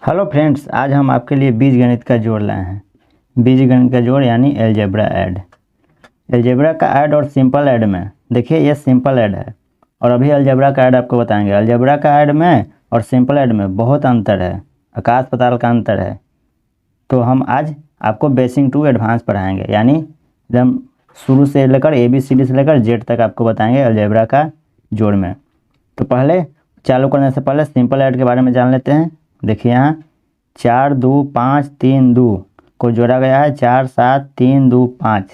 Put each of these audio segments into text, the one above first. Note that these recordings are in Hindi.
हेलो फ्रेंड्स, आज हम आपके लिए बीजगणित का जोड़ लाए हैं। बीजगणित का जोड़ यानी अलजेब्रा ऐड। अलजेब्रा का ऐड और सिंपल ऐड में देखिए, ये सिंपल ऐड है और अभी अलजेब्रा का ऐड आपको बताएंगे। अलजेब्रा का ऐड में और सिंपल ऐड में बहुत अंतर है, आकाश पाताल का अंतर है। तो हम आज आपको बेसिक टू एडवांस पढ़ाएंगे, यानी एकदम शुरू से लेकर ABCD से लेकर Z तक आपको बताएंगे अलजेब्रा का जोड़ में। तो पहले चालू करने से पहले सिंपल ऐड के बारे में जान लेते हैं। देखिए यहाँ 4 2 5 3 2 को जोड़ा गया है 4 7 3 2 5।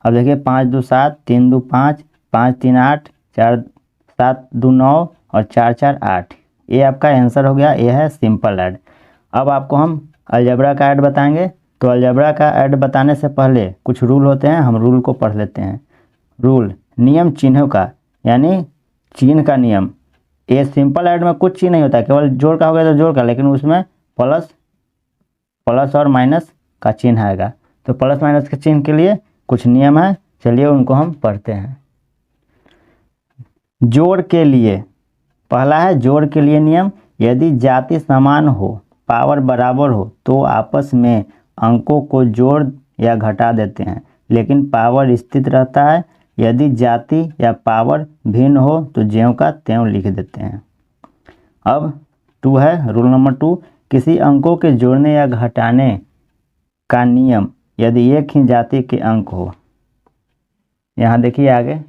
अब देखिए 5 2 7 3 2 5 5 3 8 4 7 2 9 और 4 4 8। ये आपका आंसर हो गया। ये है सिंपल ऐड। अब आपको हम अलजेब्रा का ऐड बताएंगे। तो अलजेब्रा का ऐड बताने से पहले कुछ रूल होते हैं, हम रूल को पढ़ लेते हैं। रूल, नियम चिन्हों का, यानी चिन्ह का नियम। ये सिंपल ऐड में कुछ चीज नहीं होता, केवल जोड़ का हो गया तो जोड़ का, लेकिन उसमें प्लस और माइनस का चिन्ह आएगा। तो प्लस माइनस के चिन्ह के लिए कुछ नियम है, चलिए उनको हम पढ़ते हैं। जोड़ के लिए पहला है जोड़ के लिए नियम, यदि जाति समान हो, पावर बराबर हो तो आपस में अंकों को जोड़ या घटा देते हैं, लेकिन पावर स्थित रहता है। यदि जाति या पावर भिन्न हो तो ज्यों का त्यों लिख देते हैं। अब 2 है, रूल नंबर 2, किसी अंकों के जोड़ने या घटाने का नियम यदि एक ही जाति के अंक हो। यहाँ देखिए आगे,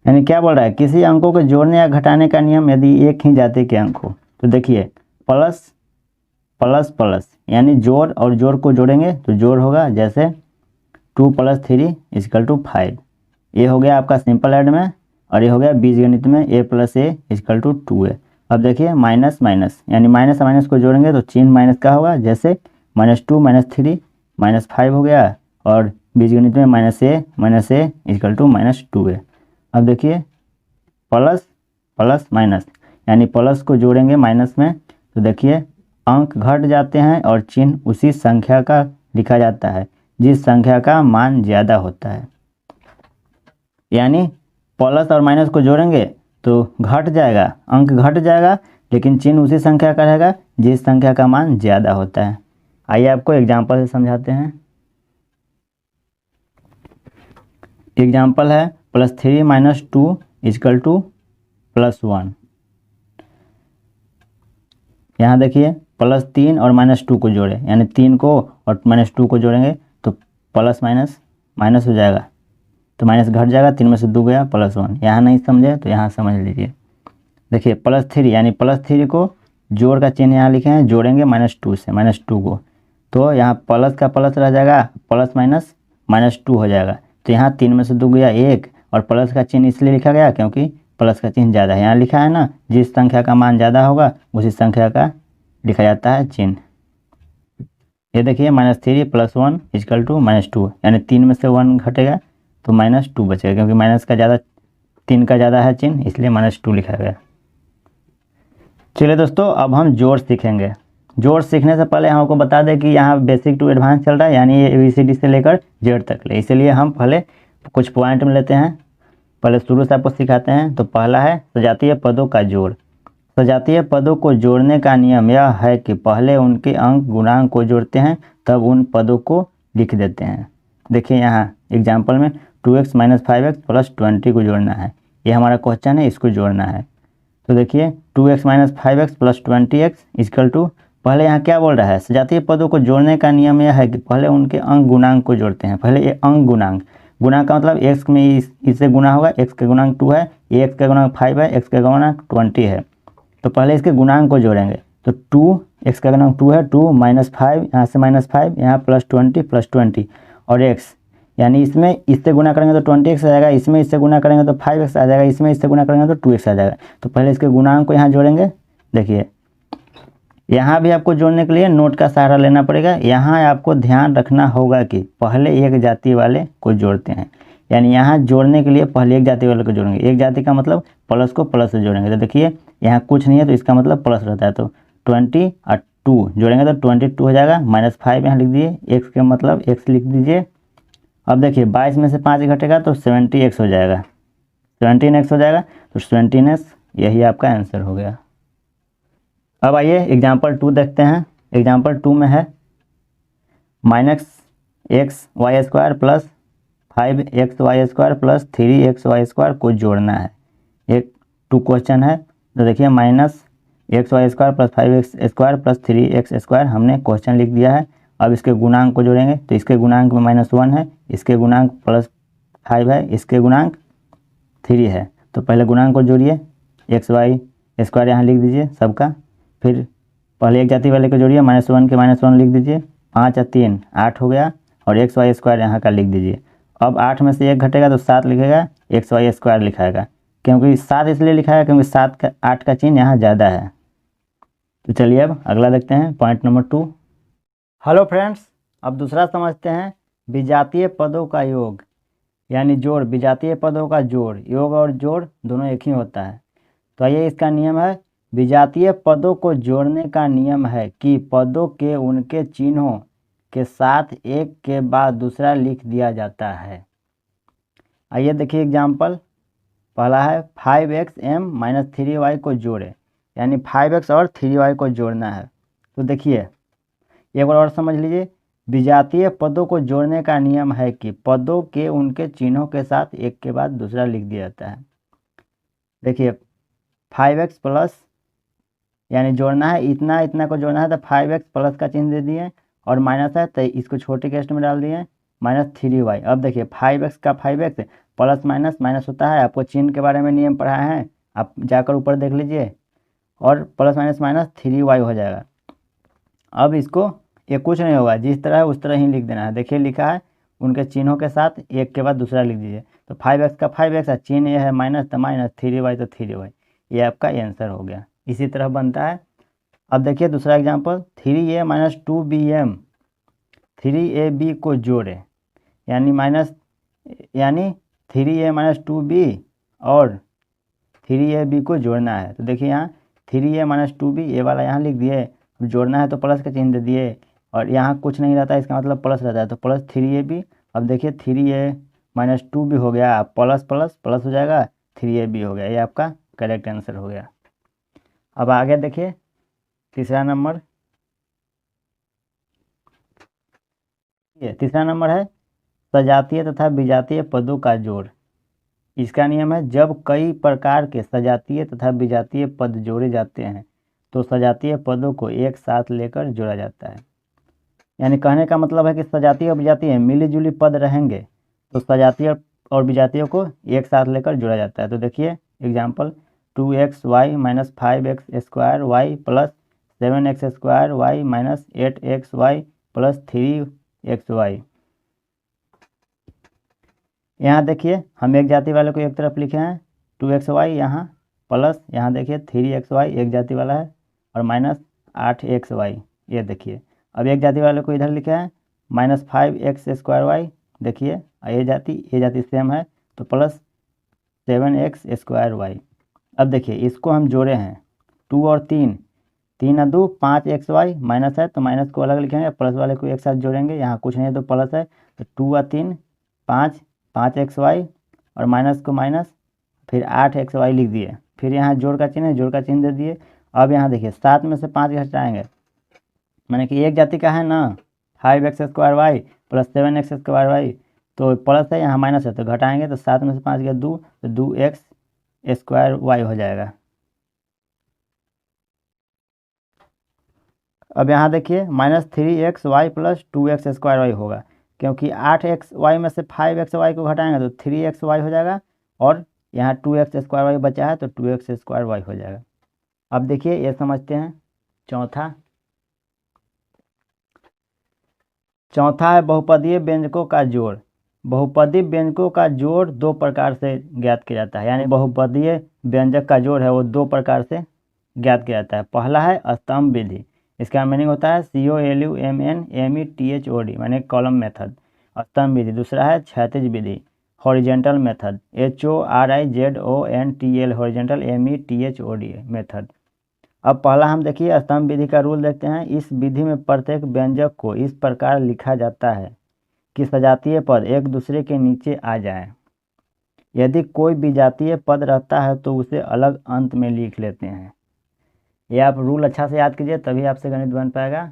यानी क्या बोल रहा है, किसी अंकों के जोड़ने या घटाने का नियम यदि एक ही जाति के अंक हो। तो देखिए प्लस प्लस प्लस, यानी जोड़ और जोड़ को जोड़ेंगे तो जोड़ होगा, जैसे 2 + 3 = 5। ये हो गया आपका सिंपल ऐड में, और ये हो गया बीजगणित में A + A = 2 है। अब देखिए माइनस माइनस, यानी माइनस माइनस को जोड़ेंगे तो चिन्ह माइनस का होगा, जैसे -2 -3 -5 हो गया, और बीजगणित में -a = -2 है। अब देखिए प्लस प्लस माइनस, यानी प्लस को जोड़ेंगे माइनस में तो देखिए अंक घट जाते हैं और चिन्ह उसी संख्या का लिखा जाता है जिस संख्या का मान ज़्यादा होता है। यानी प्लस और माइनस को जोड़ेंगे तो घट जाएगा, अंक घट जाएगा, लेकिन चिन्ह उसी संख्या का रहेगा जिस संख्या का मान ज़्यादा होता है। आइए आपको एग्जाम्पल से समझाते हैं। एग्जाम्पल है +3 - 2 = +1। यहाँ देखिए +3 और -2 को जोड़े, यानी 3 को और -2 को जोड़ेंगे तो प्लस माइनस माइनस हो जाएगा, तो माइनस घट जाएगा, 3 में से 2 गया, +1। यहाँ नहीं समझे तो यहाँ समझ लीजिए। देखिए +3, यानी +3 को जोड़ का चिन्ह यहाँ लिखे हैं, जोड़ेंगे -2 से, -2 को, तो यहाँ प्लस का प्लस रह जाएगा, प्लस माइनस -2 हो जाएगा। तो यहाँ 3 में से 2 गया 1, और प्लस का चिन्ह इसलिए लिखा गया क्योंकि प्लस का चिन्ह ज़्यादा है। यहाँ लिखा है ना, जिस संख्या का मान ज़्यादा होगा उसी संख्या का लिखा जाता है चिन्ह। ये देखिए -3 + 1 = -2, यानी 3 में से 1 घटेगा तो -2 बचेगा, क्योंकि माइनस का ज़्यादा, 3 का ज़्यादा है चिन्ह, इसलिए -2 लिखा गया। चलिए दोस्तों, अब हम जोड़ सीखेंगे। जोड़ सीखने से पहले हम आपको बता दें कि यहाँ बेसिक टू एडवांस चल रहा है, यानी ये ABCD से लेकर Z तक ले, इसलिए हम पहले कुछ पॉइंट में लेते हैं, पहले शुरू से आपको सिखाते हैं। तो पहला है सजातीय पदों का जोड़। सजातीय पदों को जोड़ने का नियम यह है कि पहले उनके अंक गुणांक को जोड़ते हैं, तब उन पदों को लिख देते हैं। देखिए यहाँ एग्जाम्पल में 2x - 5x + 20 को जोड़ना है, ये हमारा क्वेश्चन है, इसको जोड़ना है। तो देखिए 2x - 5x + 20x = पहले यहाँ क्या बोल रहा है, सजातीय पदों को जोड़ने का नियम यह है कि पहले उनके अंक गुणांक को जोड़ते हैं। पहले ये अंक गुणांक, गुणांक का मतलब x में इससे गुणा होगा, x का गुणांक 2 है, ये x का गुणांक 5 है, x का गुणांक 20 है, तो पहले इसके गुणांक को जोड़ेंगे। तो 2, x का गुणांक 2 है, 2 - 5, यहाँ से -5, यहाँ +20 +20, और x, यानी इसमें इससे गुना करेंगे तो 20x आ जाएगा, इसमें इससे गुना करेंगे तो 5x आ जाएगा, इसमें इससे गुना करेंगे तो 2x आ जाएगा। तो पहले इसके गुणांक को यहाँ जोड़ेंगे। देखिए यहाँ भी आपको जोड़ने के लिए नोट का सहारा लेना पड़ेगा। यहाँ आपको ध्यान रखना होगा कि पहले एक जाति वाले को जोड़ते हैं, यानी यहाँ जोड़ने के लिए पहले एक जाति वाले को जोड़ेंगे। एक जाति का मतलब प्लस को प्लस से जोड़ेंगे। तो देखिए यहाँ कुछ नहीं है तो इसका मतलब प्लस रहता है, तो 20 और 2 जोड़ेंगे तो 22 हो जाएगा, -5 यहाँ लिख दिए, x के मतलब x लिख दीजिए। अब देखिए 22 में से 5 घटेगा तो 70x हो जाएगा, 17x हो जाएगा, तो 17x यही आपका आंसर हो गया। अब आइए एग्जाम्पल 2 देखते हैं। एग्जाम्पल 2 में है -xy² plus 5xy² plus 3xy² को जोड़ना है। एक 2 क्वेश्चन है, तो देखिए -xy² plus 5x² plus 3x² हमने क्वेश्चन लिख दिया है। अब इसके गुणांक को जोड़ेंगे, तो इसके गुणांक में -1 है, इसके गुणांक +5 है, इसके गुणांक 3 है। तो पहले गुणांक को जोड़िए, xy² यहाँ लिख दीजिए सबका, फिर पहले एक जाति वाले को जोड़िए, -1 के -1 लिख दीजिए, 5 और 3 8 हो गया, और xy² यहाँ का लिख दीजिए। अब 8 में से 1 घटेगा तो 7 लिखेगा, xy² लिखाएगा, क्योंकि 7 इसलिए लिखा है क्योंकि 8 का चिन्ह यहाँ ज़्यादा है। तो चलिए अब अगला देखते हैं, पॉइंट नंबर 2। हेलो फ्रेंड्स, अब दूसरा समझते हैं, विजातीय पदों का योग यानी जोड़। विजातीय पदों का जोड़, योग और जोड़ दोनों एक ही होता है। तो आइए, इसका नियम है, विजातीय पदों को जोड़ने का नियम है कि पदों के उनके चिन्हों के साथ एक के बाद दूसरा लिख दिया जाता है। आइए देखिए एग्जाम्पल, पहला है 5xm 3y को जोड़े, यानी 5x और 3y को जोड़ना है। तो देखिए एक बार और समझ लीजिए, विजातीय पदों को जोड़ने का नियम है कि पदों के उनके चिन्हों के साथ एक के बाद दूसरा लिख दिया जाता है। देखिए 5x प्लस, यानी जोड़ना है, इतना इतना को जोड़ना है, तो 5x प्लस का चिन्ह दे दिए, और माइनस है तो इसको छोटे केस्ट में डाल दिए, -3y। अब देखिए 5x का 5x प्लस माइनस माइनस होता है, आपको चिन्ह के बारे में नियम पढ़ाए हैं, आप जाकर ऊपर देख लीजिए, और प्लस माइनस माइनस 3y हो जाएगा। अब इसको ये कुछ नहीं होगा, जिस तरह है उस तरह ही लिख देना है। देखिए लिखा है, उनके चिन्हों के साथ एक के बाद दूसरा लिख दीजिए। तो 5x का 5x है, चिन्ह ये है माइनस, तो माइनस, 3y तो 3y, ये आपका आंसर हो गया। इसी तरह बनता है। अब देखिए दूसरा एग्जाम्पल, 3a - 2bm 3ab को जोड़े, यानी 3a - 2b और 3ab को जोड़ना है। तो देखिए यहाँ 3a - 2b, ये वाला यहाँ लिख दिए, जोड़ना है तो प्लस का चिन्ह दे दिए, और यहाँ कुछ नहीं रहता है, इसका मतलब प्लस रहता है, तो प्लस 3ab। अब देखिए 3a - 2b हो गया, प्लस प्लस प्लस हो जाएगा, 3ab हो गया, ये आपका करेक्ट आंसर हो गया। अब आगे देखिए तीसरा नंबर, ये तीसरा नंबर है सजातीय तथा विजातीय पदों का जोड़। इसका नियम है, जब कई प्रकार के सजातीय तथा विजातीय पद जोड़े जाते हैं तो सजातीय पदों को एक साथ लेकर जोड़ा जाता है। यानी कहने का मतलब है कि सजातीय और विजातीय मिली जुली पद रहेंगे तो सजातीय और विजातीय को एक साथ लेकर जोड़ा जाता है। तो देखिए example, 2xy - 5x² plus 7x² 8xy plus 3xy। यहाँ देखिए हम एक जाति वाले को एक तरफ लिखे हैं, 2xy यहाँ, प्लस यहाँ देखिए 3xy एक जाति वाला है, और -8xy। ये देखिए अब एक जाति वाले को इधर लिखे हैं, -5x²y, देखिए ये जाति सेम है, तो प्लस 7x²y। अब देखिए इसको हम जोड़े हैं, 2 और 3, 3 और 2 5xy, माइनस है तो माइनस को अलग लिखेंगे, प्लस वाले को एक साथ जोड़ेंगे, यहाँ कुछ नहीं है तो प्लस है, तो 2 और 3 5xy, और माइनस को माइनस, फिर 8xy लिख दिए, फिर यहाँ जोड़ का चिन्ह है, जोड़ का चिन्ह दे दिए। अब यहाँ देखिए 7 में से 5 घटाएंगे, माने कि एक जाति का है ना, 5x² प्लस 7x²y, तो प्लस है यहाँ माइनस है तो घटाएंगे, तो 7 में से 5 गया 2, तो 2x² हो जाएगा। अब यहाँ देखिए -3xy प्लस 2x² होगा, क्योंकि 8xy में से 5xy को घटाएंगे तो 3xy हो जाएगा, और यहाँ 2x² बचा है तो 2x² हो जाएगा। अब देखिए ये समझते हैं चौथा है बहुपदीय व्यंजकों का जोड़। बहुपदीय व्यंजकों का जोड़ दो प्रकार से ज्ञात किया जाता है, यानी बहुपदीय व्यंजक का जोड़ है वो दो प्रकार से ज्ञात किया जाता है। पहला है स्तंभ विधि, इसका मीनिंग होता है COLUMNMETHOD, माने कॉलम मेथड, स्तंभ विधि। दूसरा है क्षैतिज विधि, horizontal method, HORIZONTL, horizontal METHOD method. अब पहला हम देखिए स्तंभ विधि का रूल देखते हैं। इस विधि में प्रत्येक व्यंजक को इस प्रकार लिखा जाता है कि सजातीय पद एक दूसरे के नीचे आ जाएं। यदि कोई विजातीय पद रहता है तो उसे अलग अंत में लिख लेते हैं। ये आप रूल अच्छा से याद कीजिए, तभी आपसे गणित बन पाएगा।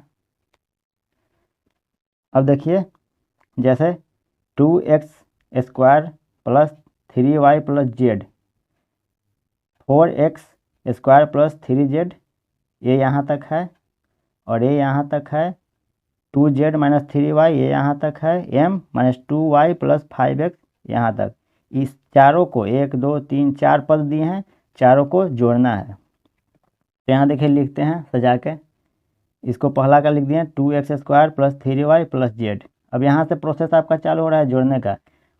अब देखिए, जैसे 2x² plus 3y plus Z, 4x² plus 3z, ये यहाँ तक है, और ये यहाँ तक है 2z माइनस 3y, ये यहाँ तक है, m minus 2y plus 5x यहाँ तक। इस चारों को 1 2 3 4 पद दिए हैं, चारों को जोड़ना है। तो यहाँ देखिए लिखते हैं सजा के, इसको पहला का लिख दिए 2x² plus 3y plus Z. अब यहाँ से प्रोसेस आपका चालू हो रहा है जोड़ने का।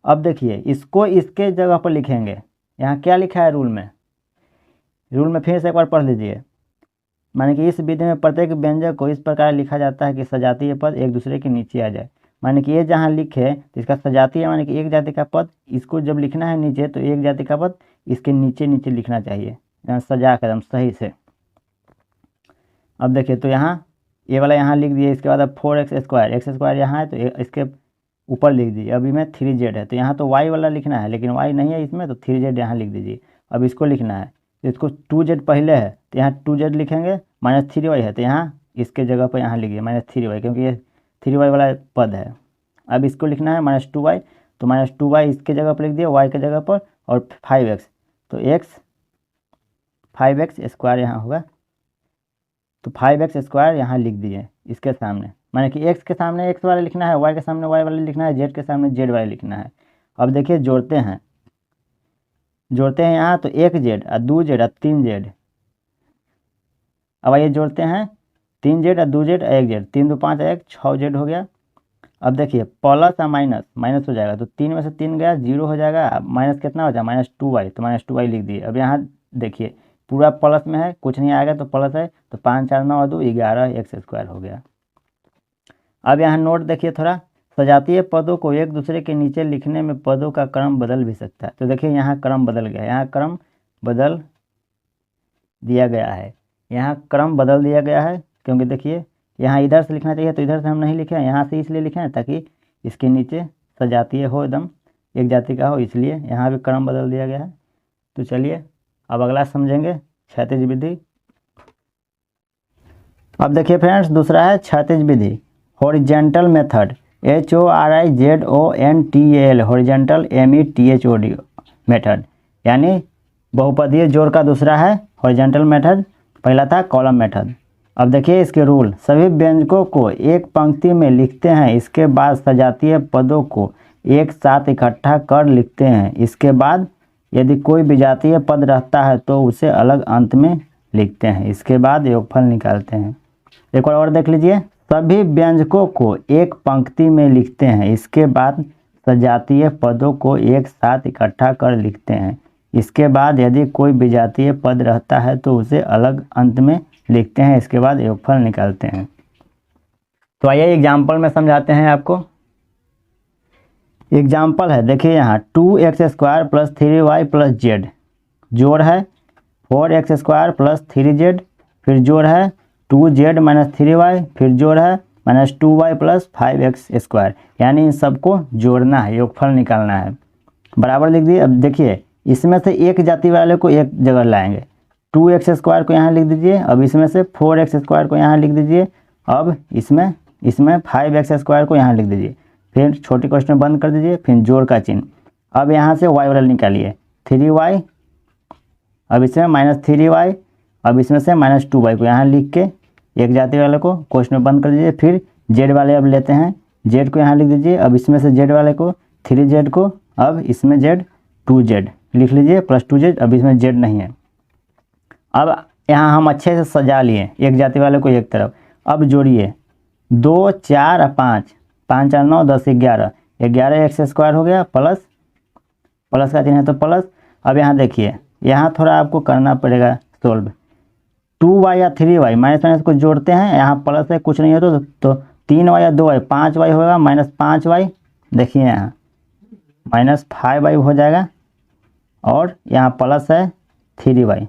अब देखिए इसको इसके जगह पर लिखेंगे। यहाँ क्या लिखा है रूल में, रूल में फिर से एक बार पढ़ लीजिए। माने कि इस विधि में प्रत्येक व्यंजक को इस प्रकार लिखा जाता है कि सजातीय पद एक दूसरे के नीचे आ जाए। माने कि ये जहाँ लिखे तो इसका सजातीय माने कि एक जाति का पद, इसको जब लिखना है नीचे तो एक जाति का पद इसके नीचे नीचे लिखना चाहिए, यहाँ सजा कर एकदम सही से। अब देखिए तो यहाँ ये वाला यहाँ लिख दिए, इसके बाद अब 4x² यहाँ है तो इसके ऊपर लिख दीजिए। अभी में 3z है तो यहाँ तो y वाला लिखना है, लेकिन y नहीं है इसमें, तो 3z यहाँ लिख दीजिए। अब इसको लिखना है तो इसको 2z पहले है तो यहाँ 2z लिखेंगे, माइनस 3y है तो यहाँ इसके जगह पर यहाँ लिखिए माइनस 3y, क्योंकि ये 3y वाला पद है। अब इसको लिखना है माइनस 2y, तो माइनस 2y इसके जगह पर लिख दिए, y के जगह पर, और 5x तो 5x² यहाँ होगा, तो 5x² यहाँ लिख दिए इसके सामने। माने कि x के सामने x वाला लिखना है, y के सामने y वाला लिखना है, z के सामने z वाला लिखना है। अब देखिए जोड़ते हैं यहाँ तो 1z और 2z और 3z। अब आइए जोड़ते हैं 3z और 2z और 1z, 3 2 5 1 6z हो गया। अब देखिए प्लस और माइनस हो जाएगा, तो 3 में से 3 गया 0 हो जाएगा, अब माइनस कितना हो जाएगा माइनस 2y, तो माइनस 2y लिख दिए। अब यहाँ देखिए पूरा प्लस में है, कुछ नहीं आएगा तो प्लस है, तो 5 4 9 2 11x² हो गया। अब यहाँ नोट देखिए थोड़ा, सजातीय पदों को एक दूसरे के नीचे लिखने में पदों का क्रम बदल भी सकता है। तो देखिए यहाँ क्रम बदल गया, यहाँ क्रम बदल दिया गया है, यहाँ क्रम बदल दिया गया है, क्योंकि देखिए यहाँ इधर से लिखना चाहिए तो इधर से हम नहीं लिखे हैं, यहाँ से इसलिए लिखे हैं ताकि इसके नीचे सजातीय हो, एकदम एक जाति का हो, इसलिए यहाँ भी क्रम बदल दिया गया है। तो चलिए अब अगला समझेंगे, क्षैतिज विधि। अब देखिए फ्रेंड्स, दूसरा है क्षैतिज विधि, horizontal method, HORIZONTAL, horizontal METHOD method, यानी बहुपदीय जोड़ का दूसरा है हॉरिजेंटल मेथड, पहला था कॉलम मेथड। अब देखिए इसके रूल, सभी व्यंजकों को एक पंक्ति में लिखते हैं, इसके बाद सजातीय पदों को एक साथ इकट्ठा कर लिखते हैं, इसके बाद यदि कोई विजातीय पद रहता है तो उसे अलग अंत में लिखते हैं, इसके बाद योगफल निकालते हैं। एक बार और देख लीजिए, सभी व्यंजकों को एक पंक्ति में लिखते हैं, इसके बाद सजातीय पदों को एक साथ इकट्ठा कर लिखते हैं, इसके बाद यदि कोई विजातीय पद रहता है तो उसे अलग अंत में लिखते हैं, इसके बाद योगफल निकालते हैं। तो आइए एग्जाम्पल में समझाते हैं आपको। एग्जाम्पल है, देखिए यहाँ 2x² plus 3y plus Z, जोड़ है 4x² प्लस 3z, फिर जोड़ है 2z माइनस 3y, फिर जोड़ है माइनस 2y प्लस 5x², यानी इन सबको जोड़ना है, योगफल निकालना है। बराबर लिख दिए। अब देखिए इसमें से एक जाति वाले को एक जगह लाएंगे, 2x² को यहाँ लिख दीजिए, अब इसमें से 4x² को यहाँ लिख दीजिए, अब इसमें 5x² को यहाँ लिख दीजिए, फिर छोटी क्वेश्चन बंद कर दीजिए, फिर जोड़ का चिन्ह। अब यहाँ से y वाला निकालिए 3y, अब इसमें माइनस 3y, अब इसमें से माइनस 2y को यहाँ लिख के एक जाति वाले को क्वेश्चन बंद कर दीजिए। फिर z वाले अब लेते हैं, z को यहाँ लिख दीजिए, अब इसमें से z वाले को 3z को, अब इसमें z 2z लिख लीजिए प्लस 2z, अब इसमें z नहीं है। अब यहाँ हम अच्छे से सजा लिए एक जाति वाले को एक तरफ। अब जोड़िए 2 4 और 5, 5 4 9 10 11, 11x² हो गया, प्लस का चिन्ह है तो प्लस। अब यहाँ देखिए यहाँ थोड़ा आपको करना पड़ेगा सोल्व, 2y या 3y माइनस को जोड़ते हैं, यहाँ प्लस है कुछ नहीं है तो 3y या 2y 5y होगा, माइनस 5y, देखिए यहाँ माइनस 5y हो जाएगा, और यहाँ प्लस है 3y,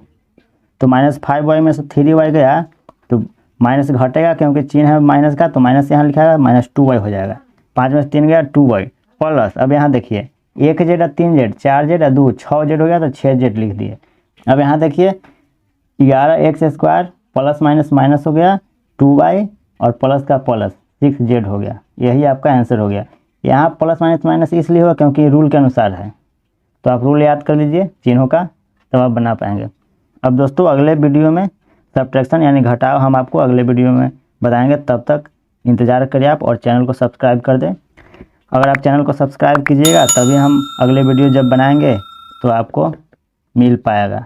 तो माइनस 5y में से 3y गया तो माइनस घटेगा, क्योंकि चिन्ह है माइनस का, तो माइनस यहाँ लिखा है, माइनस 2y हो जाएगा, 5 में से 3 गया 2y प्लस। अब यहाँ देखिए 1z और 3z, 4z और 2 6z हो गया, तो 6z लिख दिए। अब यहाँ देखिए 11x² प्लस माइनस माइनस हो गया 2y और प्लस का प्लस 6z हो गया। यही आपका आंसर हो गया। यहाँ प्लस माइनस माइनस इसलिए हुआ क्योंकि रूल के अनुसार है, तो आप रूल याद कर लीजिए चिन्हों का, तब आप बना पाएंगे। अब दोस्तों अगले वीडियो में सब्ट्रैक्शन यानी घटाव हम आपको अगले वीडियो में बताएंगे। तब तक इंतज़ार करिए आप और चैनल को सब्सक्राइब कर दें। अगर आप चैनल को सब्सक्राइब कीजिएगा तभी हम अगले वीडियो जब बनाएंगे तो आपको मिल पाएगा।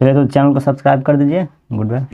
चलिए तो चैनल को सब्सक्राइब कर दीजिए। Good bye.